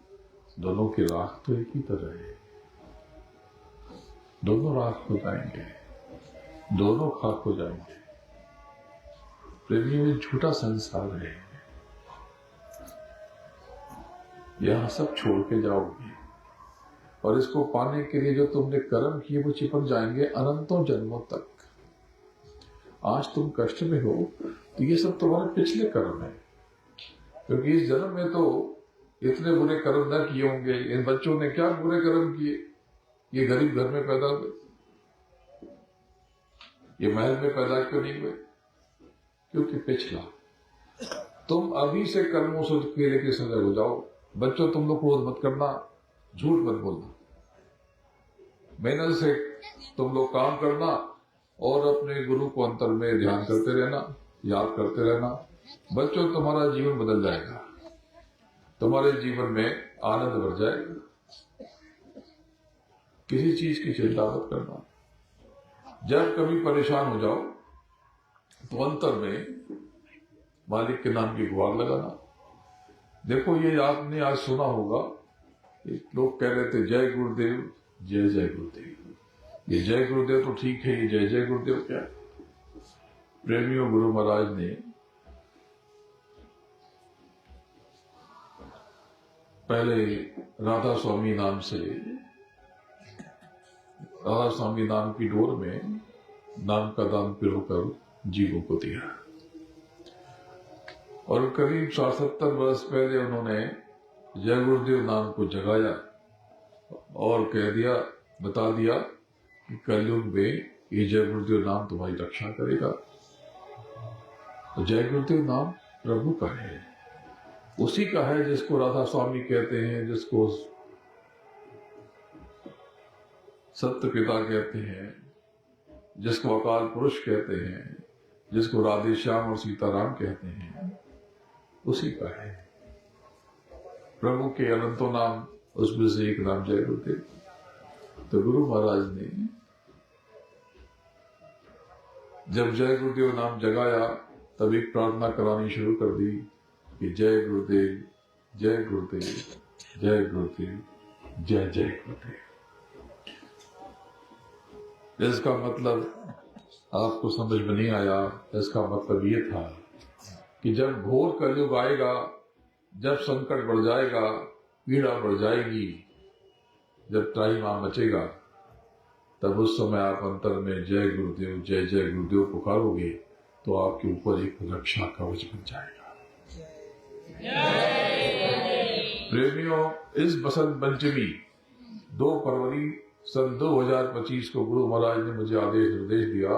दोनों की राख तो एक ही तरह है, दोनों राख हो जाएंगे, दोनों खाक हो जाएंगे। प्रेमियों, झूठा संसार है, यहां सब छोड़ के जाओगे और इसको पाने के लिए जो तुमने कर्म किए वो चिपक जाएंगे अनंतों जन्मों तक। आज तुम कष्ट में हो तो ये सब तुम्हारे पिछले कर्म है, क्योंकि इस जन्म में तो इतने बुरे कर्म न किए होंगे। इन बच्चों ने क्या बुरे कर्म किए? ये गरीब घर में पैदा हुए, ये महल में पैदा क्यों नहीं हुए? क्योंकि पिछला। तुम अभी से कर्मों से के लेके सजग हो जाओ। बच्चों, तुम लोग क्रोध मत करना, झूठ मत बोलना, मेहनत से तुम लोग काम करना और अपने गुरु को अंतर में ध्यान करते रहना, याद करते रहना। बच्चों, तुम्हारा जीवन बदल जाएगा, तुम्हारे जीवन में आनंद बढ़ जाएगा। किसी चीज की चिंता मत करना। जब कभी परेशान हो जाओ तो अंतर में मालिक के नाम की गुहार लगाना। देखो, ये आपने आज सुना होगा, लोग कह रहे थे जय गुरुदेव, जय जय गुरुदेव। ये जय गुरुदेव तो ठीक है, ये जय जय गुरुदेव क्या? प्रेमियों, गुरु महाराज ने पहले राधा स्वामी नाम की डोर में नाम का दान पिरोकर जीवों को दिया और करीब 70 वर्ष पहले उन्होंने जय गुरुदेव नाम को जगाया और कह दिया, बता दिया कि कलयुग में ये जय गुरुदेव नाम तुम्हारी रक्षा करेगा। तो जय गुरुदेव नाम प्रभु का है, उसी का है जिसको राधा स्वामी कहते हैं, जिसको सत्य पिता कहते हैं, जिसको अकाल पुरुष कहते हैं, जिसको राधे श्याम और सीताराम कहते हैं, उसी का है। प्रभु के अनंतों नाम, उसमें से एक नाम जय गुरुदेव। तो गुरु महाराज ने जब जय गुरुदेव नाम जगाया तब एक प्रार्थना करानी शुरू कर दी कि जय गुरुदेव, जय गुरुदेव, जय गुरुदेव, जय जय गुरुदेव। इसका मतलब आपको समझ में नहीं आया। इसका मतलब ये था कि जब घोर कलयुग आएगा, जब संकट बढ़ जाएगा, पीड़ा बढ़ जाएगी, जब त्राहिमाम मचेगा, तब उस समय आप अंतर में जय गुरुदेव, जय जय गुरुदेव पुकारोगे तो आपके ऊपर एक रक्षा कवच बन जाएगा। प्रेमियों, इस बसंत पंचमी 2 फरवरी सन 2025 को गुरु महाराज ने मुझे आदेश निर्देश दिया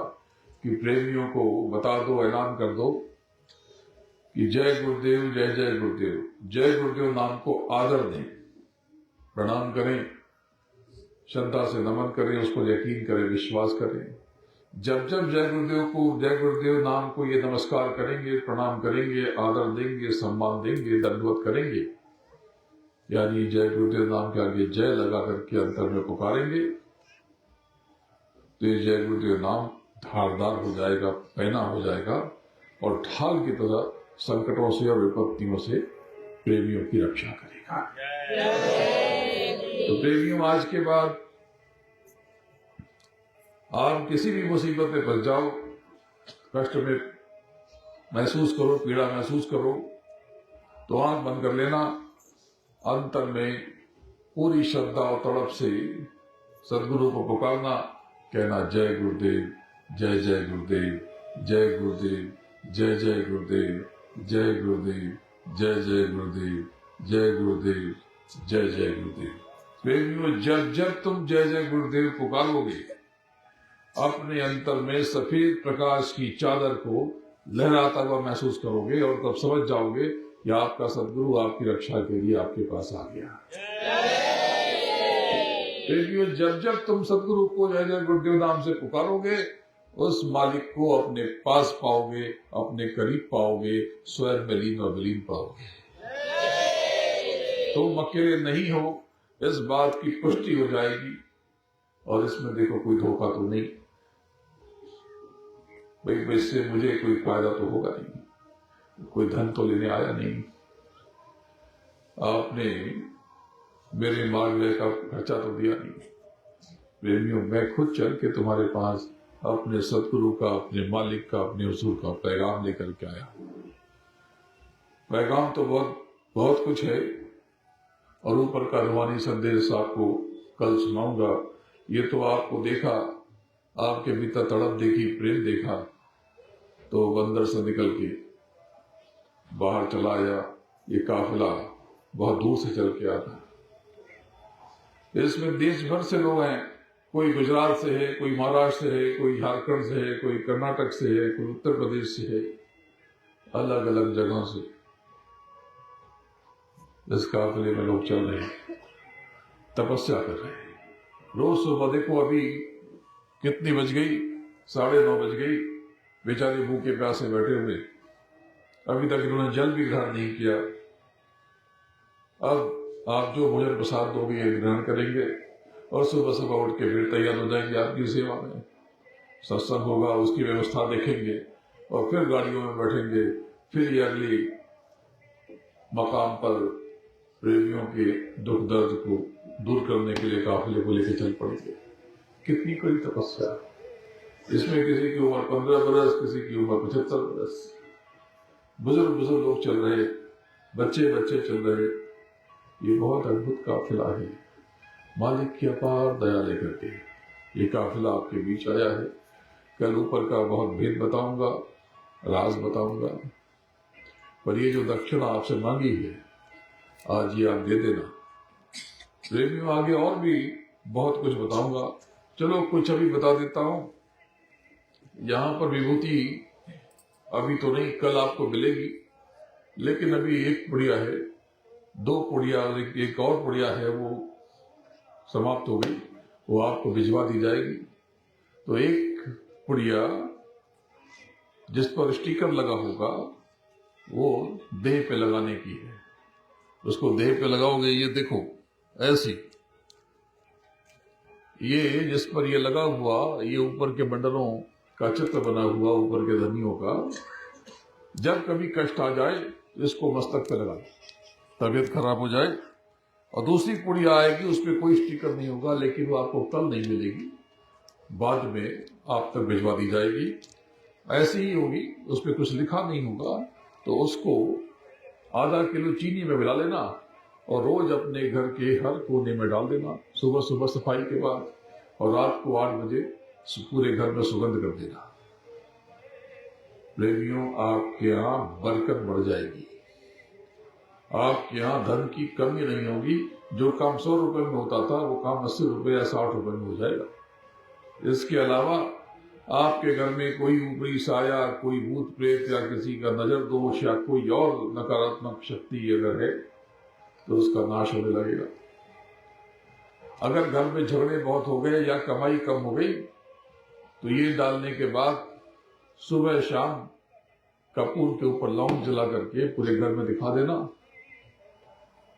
कि प्रेमियों को बता दो, ऐलान कर दो कि जय गुरुदेव, जय जय गुरुदेव, जय गुरुदेव नाम को आदर दें, प्रणाम करें, श्रद्धा से नमन करें, उसको यकीन करें, विश्वास करें। जब जब जय गुरुदेव को, जय गुरुदेव नाम को ये नमस्कार करेंगे, प्रणाम करेंगे, आदर देंगे, सम्मान देंगे, दंडवत करेंगे, यानी जय गुरुदेव नाम के आगे जय लगा करके अंतर में पुकारेंगे, तो ये जय गुरुदेव नाम धारदार हो जाएगा, पैना हो जाएगा और ढाल की तरह संकटों से और विपत्तियों से प्रेमियों की रक्षा करेगा। तो प्रेमियों, आज के बाद आप किसी भी मुसीबत में फंस जाओ, कष्ट में महसूस करो, पीड़ा महसूस करो, तो आंख बंद कर लेना, अंतर में पूरी श्रद्धा और तड़प से सदगुरु को पुकारना, कहना जय गुरुदेव, जय जय गुरुदेव, जय गुरुदेव, जय जय गुरुदेव, जय गुरुदेव, जय जय गुरुदेव, जय गुरुदेव, जय जय गुरुदेव। प्रेमियों, जब जब तुम जय जय गुरुदेव पुकारोगे, अपने अंतर में सफेद प्रकाश की चादर को लहराता हुआ महसूस करोगे और तब समझ जाओगे कि आपका सदगुरु आपकी रक्षा के लिए आपके पास आ गया। प्रेमियों, जब जब तुम सदगुरु को जय जय गुरुदेव नाम से पुकारोगे, उस मालिक को अपने पास पाओगे, अपने करीब पाओगे, स्वयं में लीन और विलीन पाओगे। तुम अकेले नहीं हो, इस बात की पुष्टि हो जाएगी। और इसमें देखो कोई धोखा तो नहीं भाई, इससे मुझे कोई फायदा तो होगा नहीं, कोई धन तो लेने आया नहीं। आपने मेरे मार्ग का खर्चा तो दिया नहीं। प्रेमियों, मैं खुद चल के तुम्हारे पास अपने सतगुरु का, अपने मालिक का, अपने हुजूर का पैगाम लेकर के आया। पैगाम तो बहुत कुछ है, और ऊपर का रूहानी संदेश आपको कल सुनाऊंगा। ये तो आपको देखा, आपके भीतर तड़प देखी, प्रेम देखा, तो बंदर से निकल के बाहर चला आया। ये काफिला बहुत दूर से चल के आता है। इसमें देश भर से लोग हैं, कोई गुजरात से है, कोई महाराष्ट्र से है, कोई झारखंड से है, कोई कर्नाटक से है, कोई उत्तर प्रदेश से है, अलग अलग जगहों से इस काफिले में लोग चल रहे हैं, तपस्या कर रहे हैं। रोज सुबह देखो, अभी कितनी बज गई, 9:30 बज गई, बेचारे भूखे प्यासे बैठे हुए, अभी तक इन्होंने जल भी ग्रहण नहीं किया। अब आप जो भोजन प्रसाद दोगे ये ग्रहण करेंगे, और सुबह सुबह उठ के फिर तैयार हो जाएंगे आपकी सेवा में। सत्संग होगा, उसकी व्यवस्था देखेंगे, और फिर गाड़ियों में बैठेंगे, फिर ये अगली मकाम पर प्रेमियों के दुख दर्द को दूर करने के लिए काफिले को लेकर चल पड़ेंगे। कितनी कड़ी तपस्या। इसमें किसी की उम्र 15 बरस, किसी की उम्र 75 बरस, बुजुर्ग लोग चल रहे, बच्चे चल रहे। ये बहुत अद्भुत काफिला है। मालिक की अपार दया लेकर के ये काफिला आपके बीच आया है। कल ऊपर का बहुत भेद बताऊंगा, राज बताऊंगा, पर ये जो दक्षिणा आपसे मांगी है, आज ये आप दे देना। प्रेमियों, आगे और भी बहुत कुछ बताऊंगा, चलो कुछ अभी बता देता हूं। यहां पर विभूति अभी तो नहीं, कल आपको मिलेगी, लेकिन अभी एक पुड़िया है, 2 पुड़िया, एक और पुड़िया है, वो समाप्त हो गई, वो आपको भिजवा दी जाएगी। तो एक पुड़िया जिस पर स्टिकर लगा होगा वो देह पे लगाने की है। उसको देह पे लगाओगे, ये देखो ऐसी, ये जिस पर ये लगा हुआ, ये ऊपर के बंडलों का चित्र बना हुआ, ऊपर के धनियों का। जब कभी कष्ट आ जाए इसको मस्तक पे लगा, तबीयत खराब हो जाए, और दूसरी पुड़िया आएगी, उस पर कोई स्टिकर नहीं होगा, लेकिन वो आपको कल नहीं मिलेगी, बाद में आप तक भिजवा दी जाएगी। ऐसी ही होगी, उस पर कुछ लिखा नहीं होगा, तो उसको आधा किलो चीनी में मिला लेना, और रोज अपने घर के हर कोने में डाल देना, सुबह सफाई के बाद, और रात को 8 बजे पूरे घर में सुगंध कर देना। प्रेमियों, आपके यहाँ बरकत बढ़ जाएगी, आपके यहाँ धन की कमी नहीं होगी। जो काम 100 रुपए में होता था, वो काम 80 रुपए या 60 रुपए में हो जाएगा। इसके अलावा आपके घर में कोई ऊपरी साया, कोई भूत प्रेत या किसी का नजर दोष या कोई और नकारात्मक शक्ति अगर है, तो उसका नाश होने लगेगा। अगर घर में झगड़े बहुत हो गए या कमाई कम हो गई, तो ये डालने के बाद सुबह शाम कपूर के ऊपर लौंग जला करके पूरे घर में दिखा देना,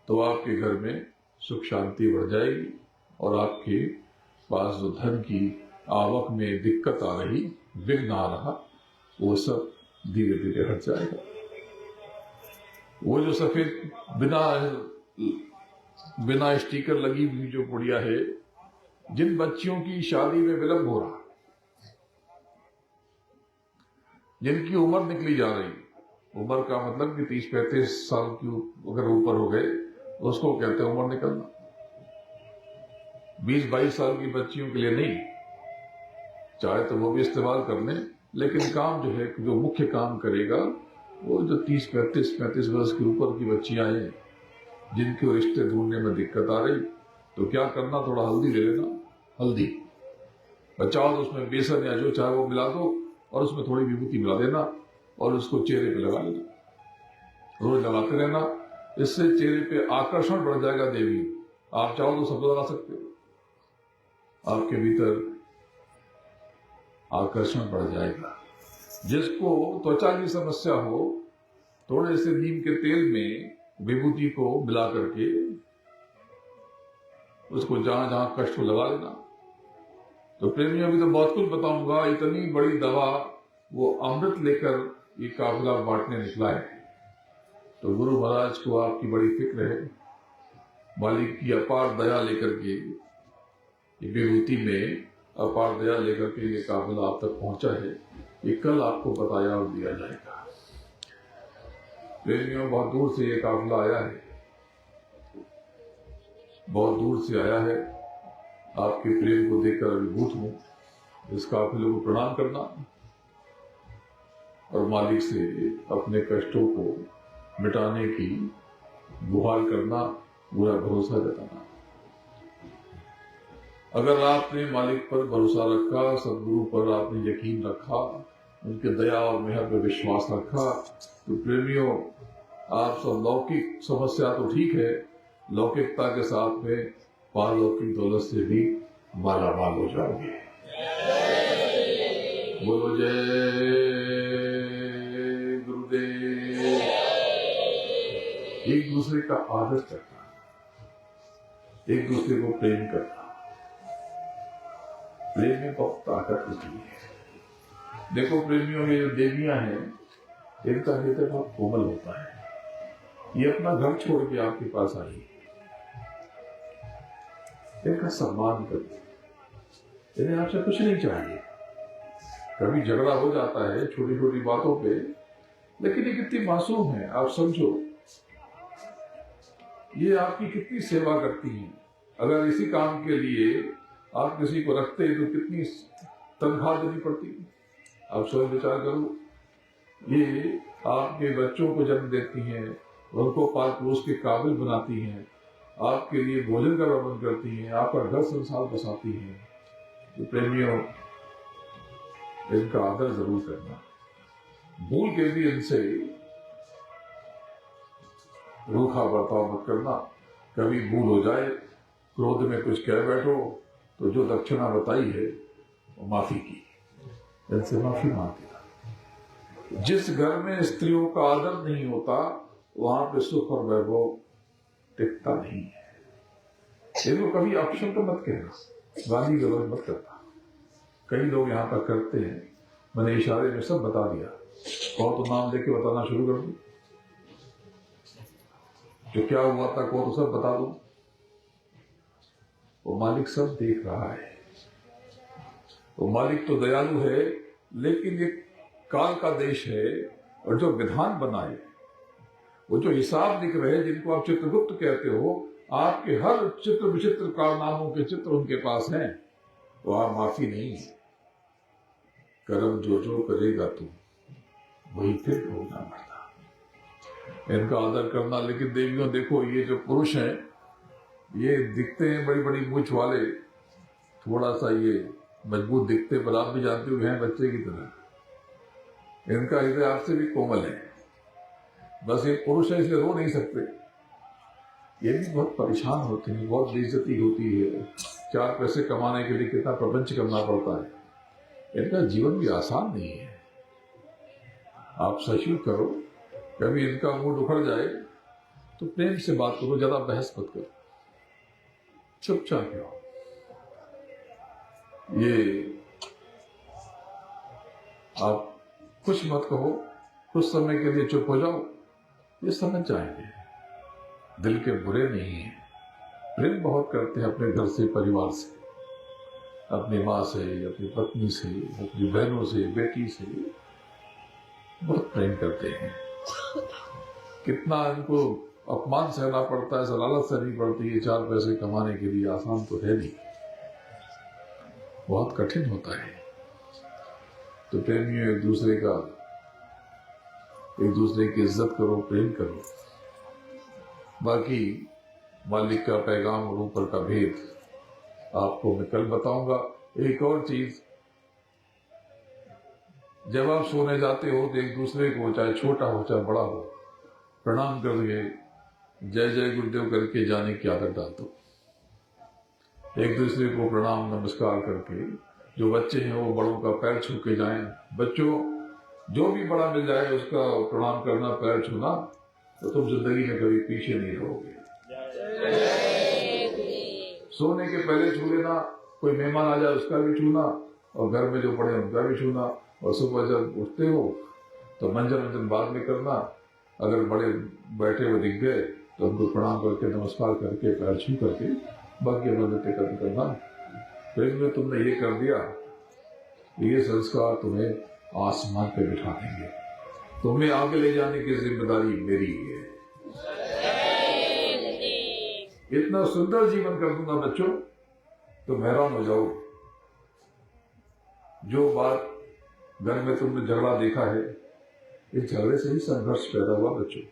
तो आपके घर में सुख शांति बढ़ जाएगी, और आपके पास जो धन की आवक में दिक्कत आ रही, विघ्न आ रहा, वो सब धीरे धीरे हट जाएगा। वो जो सफेद बिना स्टिकर लगी हुई जो पुड़िया है, जिन बच्चियों की शादी में विलंब हो रहा, जिनकी उम्र निकली जा रही, उम्र का मतलब कि 30-35 साल की अगर ऊपर हो गए, उसको कहते हैं उम्र निकलना। 20-22 साल की बच्चियों के लिए नहीं, चाहे तो वो भी इस्तेमाल कर लें, लेकिन काम जो है, जो मुख्य काम करेगा, वो जो 30-35 वर्ष के ऊपर की बच्चियां हैं, जिनके रिश्ते ढूंढने में दिक्कत आ रही, तो क्या करना, थोड़ा हल्दी ले लेना, हल्दी बचाओ, तो उसमें बेसन या जो चाहे वो मिला दो, और उसमें थोड़ी विभूति मिला देना, और उसको चेहरे पे लगा लेना, रोज लगाते रहना। इससे चेहरे पे आकर्षण बढ़ जाएगा देवी। आप चाहो तो सब लगा सकते हो, आपके भीतर आकर्षण बढ़ जाएगा। जिसको त्वचा की समस्या हो, थोड़े से नीम के तेल में विभूति को मिला करके उसको जहां जहां कष्ट हो लगा लेना, तो प्रेमियों अभी तो बहुत कुछ बताऊंगा। इतनी बड़ी दवा वो अमृत लेकर ये काफिला बांटने निकला है। तो गुरु महाराज को आपकी बड़ी फिक्र है। मालिक की अपार दया लेकर के ये विभूति में अपार दया लेकर के ये काफिला आप तक पहुंचा है। ये कल आपको बताया और दिया जाएगा। प्रेमियों बहुत दूर से ये काफिला आया है, बहुत दूर से आया है। आपके प्रेम को देखकर अभिभूत हूं। इस काफिले को प्रणाम करना और मालिक से अपने कष्टों को मिटाने की गुहार करना, पूरा भरोसा जताना। अगर आपने मालिक पर भरोसा रखा, सदगुरु पर आपने यकीन रखा, उनके दया और मेहर पर विश्वास रखा, तो प्रेमियों आप सब लौकिक समस्या तो ठीक है, लौकिकता के साथ में पारलौकिक दौलत से भी मालामाल हो जाओगे। बोलो जय गुरुदेव। एक दूसरे का आदर करना, एक दूसरे को प्रेम करना, प्रेम में बहुत ताकत होती है। देखो प्रेमियों, ये जो देवियां हैं, इनका हृदय बहुत कोमल होता है। ये अपना घर छोड़ के आपके पास आई, इनका सम्मान करो। इन्हें आपसे कुछ नहीं चाहिए। कभी झगड़ा हो जाता है छोटी छोटी बातों पे, लेकिन ये कितनी मासूम है, आप समझो। ये आपकी कितनी सेवा करती हैं। अगर इसी काम के लिए आप किसी को रखते तो कितनी तनख्वाह देनी पड़ती। आप स्वयं विचार करो। ये आपके बच्चों को जन्म देती हैं, उनको पाल पोस के काबिल बनाती हैं, आपके लिए भोजन का प्रबंध करती हैं, आपका घर संसार बसाती हैं। तो प्रेमियों, इनका आदर जरूर करना। भूल के भी इनसे रूखा बर्ताव मत करना। कभी भूल हो जाए, क्रोध में कुछ कह बैठो, तो जो दक्षिणा बताई है वो माफी की, इनसे माफी मांगना। जिस घर में स्त्रियों का आदर नहीं होता, वहां पे सुख और वैभव टिकता नहीं है। इनको कभी अपशब्द मत कहना, गाली गलौज मत करना। कई लोग यहाँ पर करते हैं। मैंने इशारे में सब बता दिया, और तो नाम लेके बताना शुरू कर दूं, जो क्या हुआ था को तो सब बता दूं। वो मालिक सब देख रहा है। वो मालिक तो दयालु है, लेकिन ये काल का देश है, और जो विधान बनाए, वो जो हिसाब लिख रहे हैं, जिनको आप चित्रगुप्त कहते हो, आपके हर चित्र विचित्र कारनामों के चित्र उनके पास हैं। वो आप माफी नहीं है। कर्म जो जो करेगा तू, वही फिर भोगना पड़ता। इनका आदर करना। लेकिन देवियों देखो, ये जो पुरुष हैं, ये दिखते हैं बड़ी बड़ी मूंछ वाले, थोड़ा सा ये मजबूत दिखते, पर आप भी जानते हो हैं बच्चे की तरह। इनका हृदय आपसे भी कोमल है। बस ये पुरुष है इसलिए रो नहीं सकते। ये भी बहुत परेशान होते हैं, बहुत बेइज्जती होती है। 4 पैसे कमाने के लिए कितना प्रपंच करना पड़ता है। इनका जीवन भी आसान नहीं है। आप सचमुच करो, कभी इनका मूड उखड़ जाए तो प्रेम से बात करो, ज्यादा बहस मत करो, चुपचाप रहो। ये आप कुछ मत कहो, कुछ समय के लिए चुप हो जाओ, ये समझ जाएंगे। दिल के बुरे नहीं है, प्रेम बहुत करते हैं अपने घर से, परिवार से, अपनी माँ से, अपनी पत्नी से, अपनी बहनों से, बेटी से बहुत प्रेम करते हैं। कितना इनको अपमान सहना पड़ता है, लालच सहनी पड़ती है 4 पैसे कमाने के लिए। आसान तो है नहीं, बहुत कठिन होता है। तो प्रेमियों, एक दूसरे की इज्जत करो, प्रेम करो। बाकी मालिक का पैगाम और ऊपर का भेद आपको मैं कल बताऊंगा। एक और चीज, जब आप सोने जाते हो तो एक दूसरे को, चाहे छोटा हो चाहे बड़ा हो, प्रणाम करके जय जय गुरुदेव करके जाने की आदत डाल दो। एक दूसरे को प्रणाम नमस्कार करके, जो बच्चे हैं वो बड़ों का पैर छू के जाएं। बच्चों, जो भी बड़ा मिल जाए उसका प्रणाम करना, पैर छूना, तो तुम जिंदगी में कभी पीछे नहीं रहोगे। सोने के पहले छू लेना, कोई मेहमान आ जाए उसका भी छूना, और घर में जो पड़े उनका भी छूना, और सुबह जब उठते हो तो मंजन बाद में करना। अगर बड़े बैठे हुए दिख गए तो उनको प्रणाम करके नमस्कार करके पैर छू करके बाकी मदद करना। फिर में तुमने ये कर दिया, ये संस्कार तुम्हें आसमान पे बिठा देंगे। तुम्हें आगे ले जाने की जिम्मेदारी मेरी है। इतना सुंदर जीवन कर दूंगा बच्चों, तुम हैरान हो जाओ। जो बात घर में तुमने झगड़ा देखा है, इस झगड़े से ही संघर्ष पैदा हुआ बच्चों।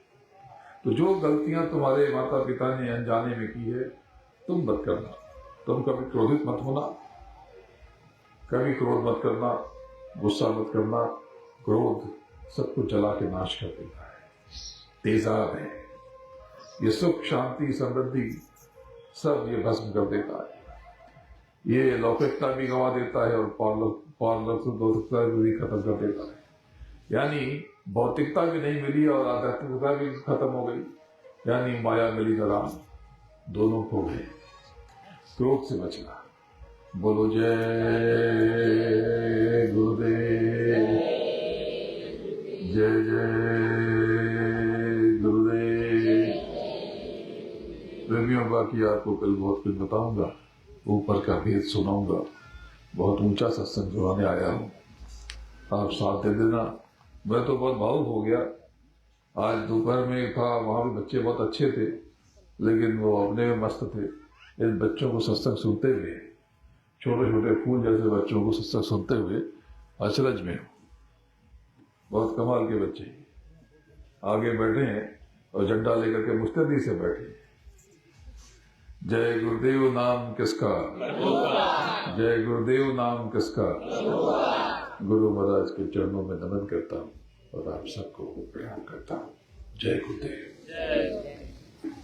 तो जो गलतियां तुम्हारे माता पिता ने अनजाने में की है, तुम मत करना। तुम कभी क्रोधित मत होना, कभी क्रोध मत करना, गुस्सा मत करना। क्रोध सब कुछ जला के नाश कर देता है, तेजाब है। ये सुख शांति समृद्धि सब ये भस्म कर देता है। ये लौकिकता भी गंवा देता है और पारलौकिकता भी खत्म कर देता है। यानी भौतिकता भी नहीं मिली और आध्यात्मिकता भी खत्म हो गई, यानी माया मिली न राम, दोनों खो गए। क्रोध से बचना। बोलो जय गुरुदेव, जय जय गुरुदेव। प्रेमियों, बाकी आपको कल बहुत कुछ बताऊंगा, ऊपर का भेद सुनाऊंगा। बहुत ऊंचा सत्संग सुनाने आया हूं, आप साथ दे देना। मैं तो बहुत भावुक हो गया। आज दोपहर में था, वहां भी बच्चे बहुत अच्छे थे, लेकिन वो अपने में मस्त थे। इन बच्चों को सत्संग सुनते हुए, छोटे छोटे फूल जैसे बच्चों को सत्संग सुनते हुए अचरज में हूं। बहुत कमाल के बच्चे आगे बैठे हैं और झंडा लेकर के मुस्तैदी से बैठे। जय गुरुदेव नाम किसका, जय गुरुदेव नाम किसका। गुरु महाराज के चरणों में नमन करता हूँ और आप सबको प्रणाम करता हूँ। जय गुरुदेव।